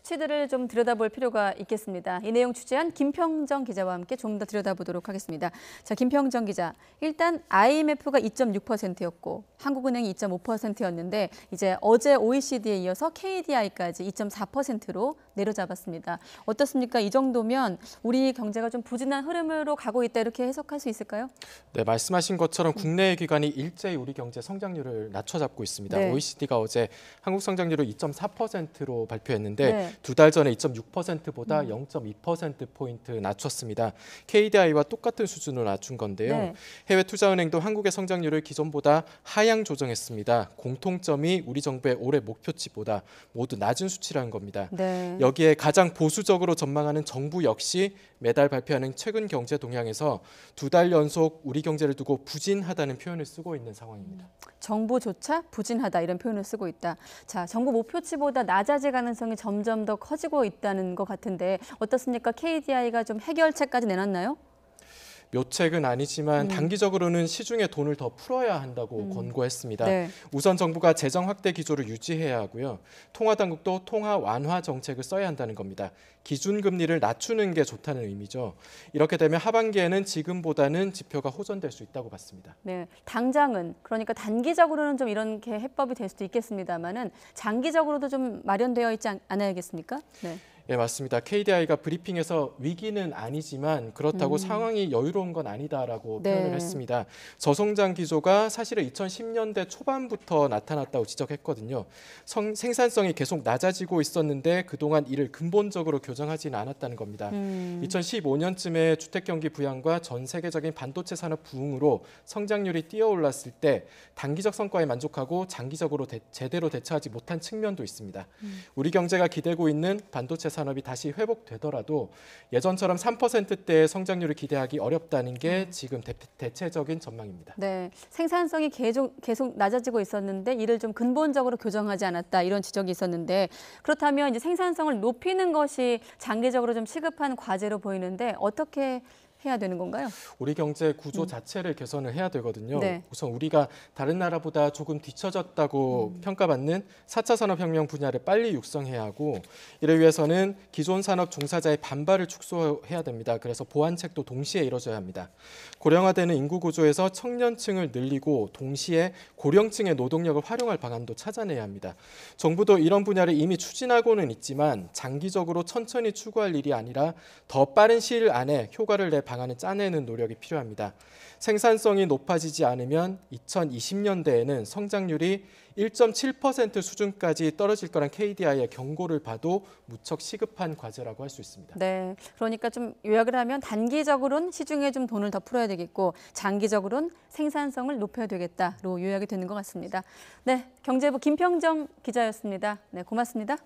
수치들을 좀 들여다볼 필요가 있겠습니다. 이 내용 취재한 김평정 기자와 함께 좀 더 들여다보도록 하겠습니다. 자, 김평정 기자, 일단 IMF가 2.6%였고 한국은행이 2.5%였는데 이제 어제 OECD에 이어서 KDI까지 2.4%로 내려잡았습니다. 어떻습니까? 이 정도면 우리 경제가 좀 부진한 흐름으로 가고 있다 이렇게 해석할 수 있을까요? 네, 말씀하신 것처럼 국내 기관이 일제히 우리 경제 성장률을 낮춰잡고 있습니다. 네. OECD가 어제 한국 성장률을 2.4%로 발표했는데 네. 두 달 전에 2.6%보다 0.2%포인트 낮췄습니다. KDI와 똑같은 수준으로 낮춘 건데요. 네. 해외 투자은행도 한국의 성장률을 기존보다 하향 조정했습니다. 공통점이 우리 정부의 올해 목표치보다 모두 낮은 수치라는 겁니다. 네. 여기에 가장 보수적으로 전망하는 정부 역시 매달 발표하는 최근 경제 동향에서 두 달 연속 우리 경제를 두고 부진하다는 표현을 쓰고 있는 상황입니다. 정부조차 부진하다 이런 표현을 쓰고 있다. 자, 정부 목표치보다 낮아질 가능성이 점점 더 커지고 있다는 것 같은데 어떻습니까? KDI가 좀 해결책까지 내놨나요? 묘책은 아니지만 단기적으로는 시중에 돈을 더 풀어야 한다고 권고했습니다. 네. 우선 정부가 재정 확대 기조를 유지해야 하고요. 통화당국도 통화 완화 정책을 써야 한다는 겁니다. 기준금리를 낮추는 게 좋다는 의미죠. 이렇게 되면 하반기에는 지금보다는 지표가 호전될 수 있다고 봤습니다. 네, 당장은 그러니까 단기적으로는 좀 이런 게 해법이 될 수도 있겠습니다만은 장기적으로도 좀 마련되어 있지 않아야겠습니까? 네. 네, 맞습니다. KDI가 브리핑에서 위기는 아니지만 그렇다고 상황이 여유로운 건 아니다라고 네. 표현을 했습니다. 저성장 기조가 사실은 2010년대 초반부터 나타났다고 지적했거든요. 생산성이 계속 낮아지고 있었는데 그동안 이를 근본적으로 교정하지는 않았다는 겁니다. 2015년쯤에 주택 경기 부양과 전 세계적인 반도체 산업 부흥으로 성장률이 뛰어올랐을 때 단기적 성과에 만족하고 장기적으로 제대로 대처하지 못한 측면도 있습니다. 우리 경제가 기대고 있는 반도체 산업이 다시 회복되더라도 예전처럼 3%대의 성장률을 기대하기 어렵다는 게 지금 대체적인 전망입니다. 네, 생산성이 계속 낮아지고 있었는데 이를 좀 근본적으로 교정하지 않았다 이런 지적이 있었는데 그렇다면 이제 생산성을 높이는 것이 장기적으로 좀 시급한 과제로 보이는데 어떻게 해야 되는 건가요? 우리 경제 구조 자체를 개선을 해야 되거든요. 네. 우선 우리가 다른 나라보다 조금 뒤처졌다고 평가받는 4차 산업혁명 분야를 빨리 육성해야 하고 이를 위해서는 기존 산업 종사자의 반발을 축소해야 됩니다. 그래서 보완책도 동시에 이뤄져야 합니다. 고령화되는 인구 구조에서 청년층을 늘리고 동시에 고령층의 노동력을 활용할 방안도 찾아내야 합니다. 정부도 이런 분야를 이미 추진하고는 있지만 장기적으로 천천히 추구할 일이 아니라 더 빠른 시일 안에 효과를 내 방안을 짜내는 노력이 필요합니다. 생산성이 높아지지 않으면 2020년대에는 성장률이 1.7% 수준까지 떨어질 거란 KDI의 경고를 봐도 무척 시급한 과제라고 할 수 있습니다. 네, 그러니까 좀 요약을 하면 단기적으로는 시중에 좀 돈을 더 풀어야 되겠고 장기적으로는 생산성을 높여야 되겠다로 요약이 되는 것 같습니다. 네, 경제부 김평정 기자였습니다. 네, 고맙습니다.